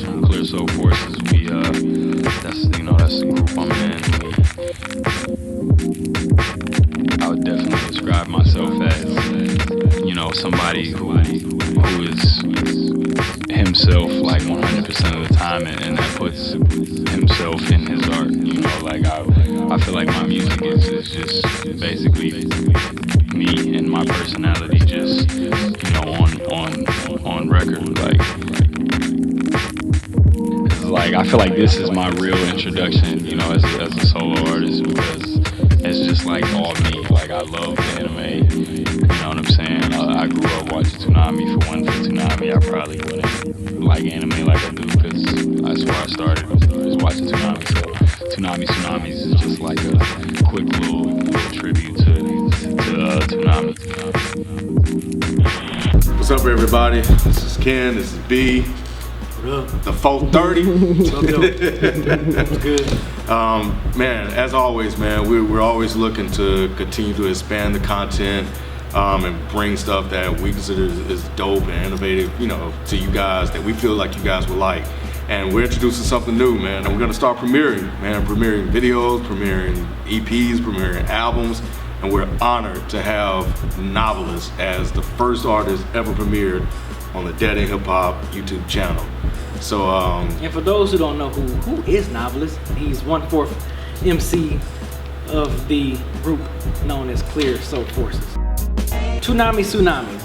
From Clear Soul Forces, that's the group I'm in. I would definitely describe myself as, somebody who is himself like 100% of the time, and that puts himself in his art. I feel like my music is just basically me and my personality, just on record. I feel like this is my real introduction, as a solo artist, because it's just like all me. I love anime, you know what I'm saying? I grew up watching Toonami. If it wasn't for Toonami, I probably wouldn't like anime like I do, because that's where I started, was watching Toonami. So Toonami Tsunamis is just like a quick little tribute to Toonami. What's up, everybody? This is Ken, this is B. The 430. That's good. Man, as always, man, we're always looking to continue to expand the content and bring stuff that we consider is dope and innovative, to you guys, that we feel like you guys will like. And we're introducing something new, man, and we're gonna start premiering videos, premiering EPs, premiering albums, and we're honored to have NOVELISS'S as the first artist ever premiered on the Dead End Hip Hop YouTube channel. So, and for those who don't know who is NOVELISS'S, he's 1/4 MC of the group known as Clear Soul Forces. Toonami Tsunamis.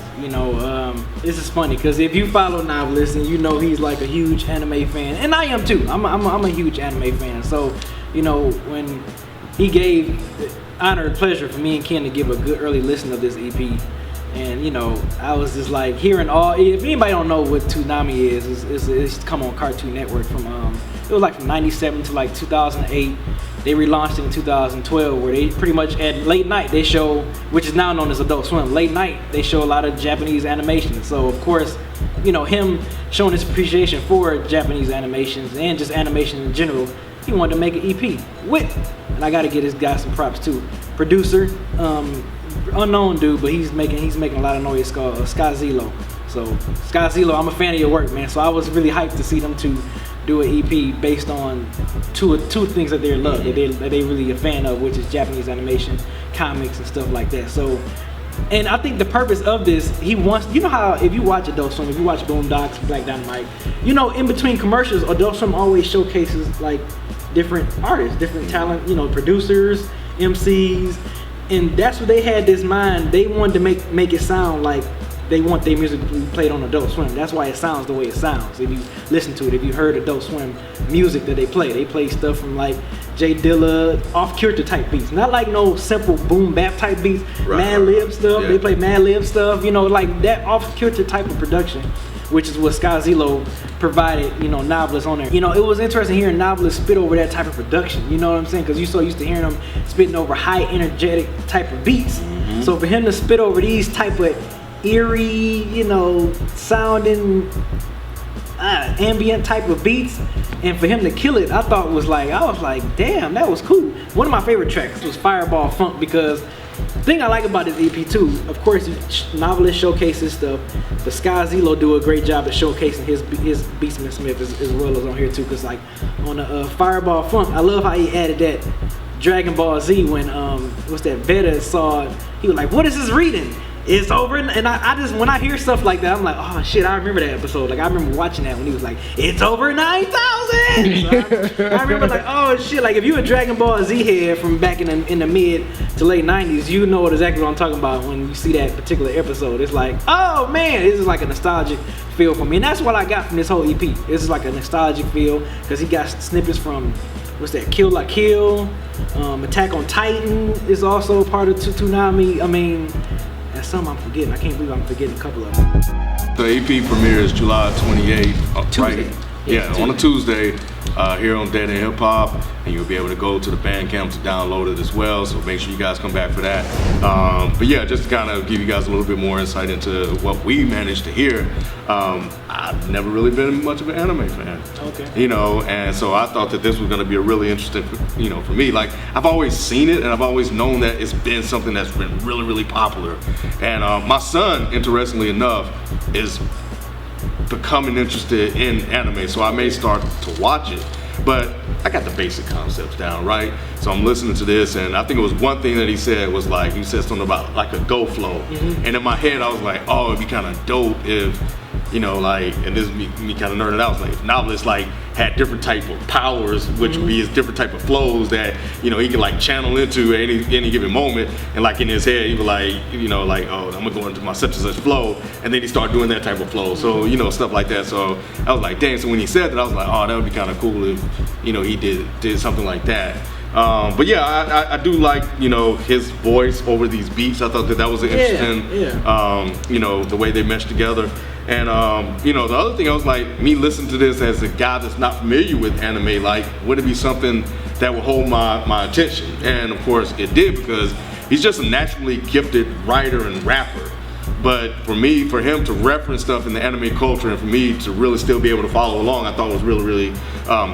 This is funny because if you follow NOVELISS'S and he's like a huge anime fan, and I am too. I'm a huge anime fan. So, when he gave the honor and pleasure for me and Ken to give a good early listen of this EP. And I was just like hearing if anybody don't know what Toonami is, it's come on Cartoon Network from it was like from '97 to like 2008. They relaunched it in 2012, where they pretty much at late night they show, which is now known as Adult Swim. Late night they show a lot of Japanese animation. So of course, him showing his appreciation for Japanese animations and just animation in general, he wanted to make an EP with, and I got to get this guy some props too. Producer, unknown dude, but he's making a lot of noise. It's called Skyzilo. So Skyzilo, I'm a fan of your work, man. So I was really hyped to see them to do an EP based on two things that they love, that they really a fan of, which is Japanese animation, comics, and stuff like that. So, and I think the purpose of this, he wants, how if you watch Adult Swim, if you watch Boondocks, Black Dynamite, in between commercials, Adult Swim always showcases like different artists, different talent, producers, MCs. And that's what they had this mind. They wanted to make it sound like they want their music to be played on Adult Swim. That's why it sounds the way it sounds. If you listen to it, if you heard Adult Swim music that they play stuff from like J Dilla, off-kilter type beats. Not like no simple boom bap type beats, Mad Lib stuff. Yeah. They play Mad Lib stuff, like that off-kilter type of production, which is what Skyzilo provided, NOVELISS'S on there. It was interesting hearing NOVELISS'S spit over that type of production, you know what I'm saying? Because you're so used to hearing them spitting over high energetic type of beats. Mm-hmm. So for him to spit over these type of eerie, sounding ambient type of beats, and for him to kill it, I was like, damn, that was cool. One of my favorite tracks was Fireball Funk, because the thing I like about this EP too, of course, NOVELISS'S showcases stuff, but Skyzilo do a great job at showcasing his beatsmith as well as on here too. Cause like on the Fireball Funk, I love how he added that Dragon Ball Z when Veda saw it, he was like, "What is this reading? It's over." And I just, when I hear stuff like that, I'm like, oh shit, I remember that episode. Like I remember watching that when he was like, "It's over 9,000." So I remember like, oh shit, like if you a Dragon Ball Z head from back in the mid to late 90s, you know exactly what I'm talking about when you see that particular episode. It's like, oh man, this is like a nostalgic feel for me. And that's what I got from this whole EP. This is like a nostalgic feel, because he got snippets from, Kill La Kill, Attack on Titan is also part of Toonami. I mean, that's something I'm forgetting. I can't believe I'm forgetting a couple of them. The EP premieres July 28th, Tuesday. right? Yeah, on a Tuesday, here on Dead End Hip Hop. And you'll be able to go to the Bandcamp to download it as well. So make sure you guys come back for that. But yeah, just to kind of give you guys a little bit more insight into what we managed to hear. I've never really been much of an anime fan. Okay. You know, and so I thought that this was going to be a really interesting, you know, for me. Like, I've always seen it, and I've always known that it's been something that's been really, really popular. And my son, interestingly enough, is becoming interested in anime, so I may start to watch it. But I got the basic concepts down, right? So I'm listening to this, and I think it was one thing that he said was like, he said something about like a go flow. And in my head, I was like, oh, it'd be kind of dope if, you know, like, and this is me kind of nerding out, like, if novelists like had different type of powers, which would be his different type of flows that, you know, he can like channel into at any given moment. And like in his head, he was like, you know, like, oh, I'm gonna go into my such and such flow, and then he started doing that type of flow. So, you know, stuff like that. So I was like, dang. So when he said that, I was like, oh, that would be kind of cool if, you know, he did something like that. But yeah, I do like, you know, his voice over these beats. I thought that was an interesting, you know, the way they meshed together. And you know, the other thing, I was like, me listening to this as a guy that's not familiar with anime, like, would it be something that would hold my attention? And of course it did, because he's just a naturally gifted writer and rapper. But for me, for him to reference stuff in the anime culture, and for me to really still be able to follow along, I thought was really, really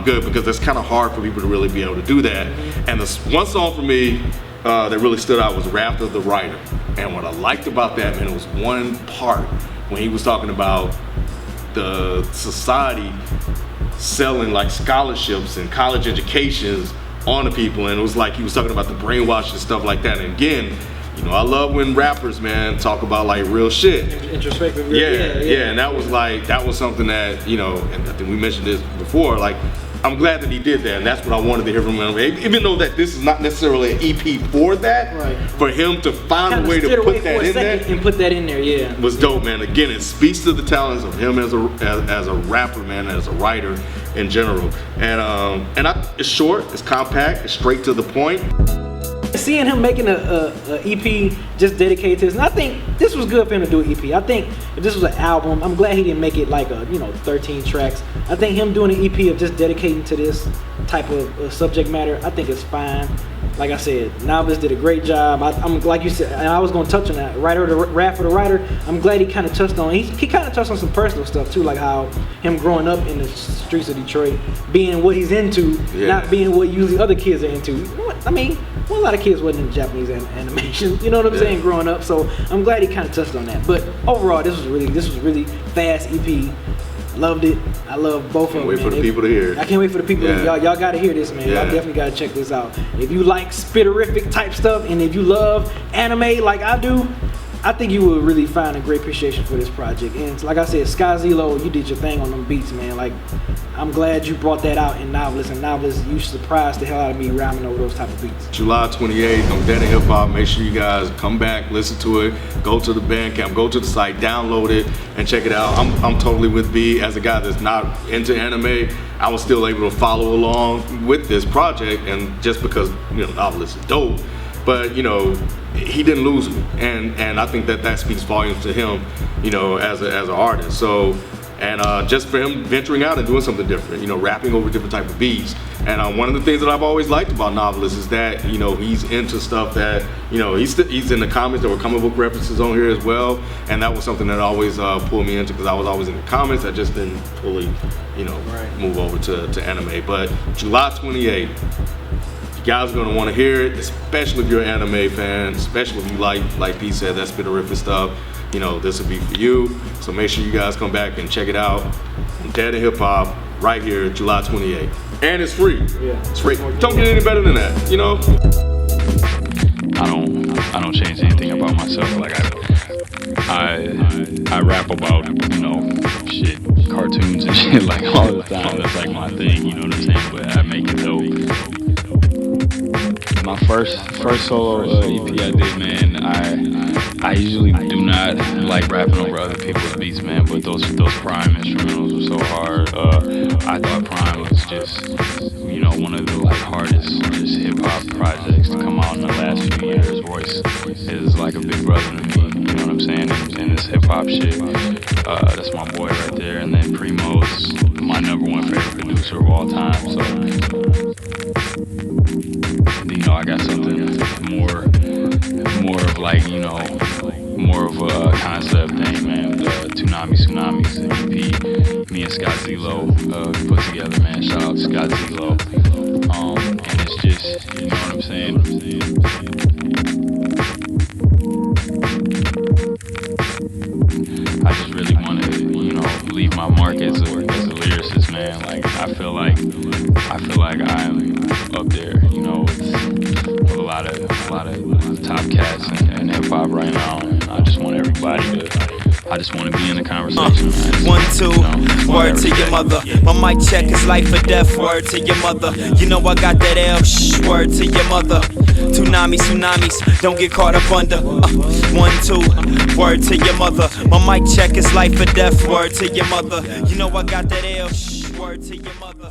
good, because it's kind of hard for people to really be able to do that. And the one song for me that really stood out was Wrath of the Writer. And what I liked about that, man, it was one part when he was talking about the society selling like scholarships and college educations on the people, and it was like he was talking about the brainwash and stuff like that. And again, you know, I love when rappers, man, talk about like real shit. Introspective. Yeah. And that was something that, you know, and I think we mentioned this before, like, I'm glad that he did that, and that's what I wanted to hear from him. Even though that this is not necessarily an EP for that, for him to find a way to put that in there and put that in there, was dope, man. Again, it speaks to the talents of him as a rapper, man, as a writer in general. And it's short, it's compact, it's straight to the point. Seeing him making a EP just dedicated to this, and I think this was good for him to do an EP. I think if this was an album, I'm glad he didn't make it like 13 tracks. I think him doing an EP of just dedicating to this type of subject matter, I think it's fine. Like I said, Novelist did a great job. I'm like you said, and I was going to touch on that. Wrath of the Writer, I'm glad he kind of touched on. He kind of touched on some personal stuff too, like how him growing up in the streets of Detroit, being what he's into, not being what usually other kids are into. I mean, a lot of kids wasn't into Japanese animation, you know what I'm saying, growing up. So I'm glad he kind of touched on that. But overall, this was really fast EP. Loved it. I love both of them. Wait for the people to hear it. I can't wait for the people. Y'all got to hear this, man. Y'all definitely got to check this out. If you like spitterific type stuff, and if you love anime like I do, I think you will really find a great appreciation for this project. And like I said, Sky Zelo, you did your thing on them beats, man. Like, I'm glad you brought that out in Novelist. And Novelist, you surprised the hell out of me rhyming over those type of beats. July 28th on Dead Hip Hop. Make sure you guys come back, listen to it, go to the Bandcamp, go to the site, download it, and check it out. I'm totally with B. As a guy that's not into anime, I was still able to follow along with this project, and just because, you know, Novelist is dope. But, you know, he didn't lose me, and I think that speaks volumes to him, you know, as an artist. So, and just for him venturing out and doing something different, you know, rapping over different type of beats. And one of the things that I've always liked about Novelist is that, you know, he's into stuff that, you know, he's in the comics. There were comic book references on here as well, and that was something that always pulled me into, because I was always in the comics. I just didn't fully, you know, move over to anime. But July 28th. You guys are gonna want to hear it, especially if you're an anime fan, especially if you like P said, that spitterific stuff. You know, this will be for you. So make sure you guys come back and check it out on Dead Hip Hop right here, July 28th. And it's free. It's free. Don't get any better than that, you know? I don't change anything about myself. Like I rap about, you know, shit, cartoons and shit like all the time. That's like my thing, you know what I'm saying? But I make it dope. My first solo EP I did, man, I usually do not like rapping over other people's beats, man, but those Prime instrumentals were so hard. I thought Prime was just, you know, one of the like hardest just hip hop projects to come out in the last few years. Royce is like a big brother to me, you know what I'm saying, in this hip hop shit. That's my boy right there. And then Primo's my #1 favorite producer of all time, so you know, I got something more of like, you know, more of a concept thing, man. The Toonami Tsunamis EP, me and Scott Zelo put together, man. Shout out to Scott Zelo. And it's just, you know what I'm saying? I just really want to, you know, leave my mark as a lyricist, man. Like I feel like I'm up there, you know, with a lot of top cats in hip hop right now, and I just want everybody to. I just want to be in the conversation. 1, 2, word to your mother. My mic check is life or death, word to your mother. You know I got that L, word to your mother. Toonami Tsunamis, don't get caught up under. 1, 2, word to your mother. My mic check is life or death, word to your mother. You know I got that L, word to your mother.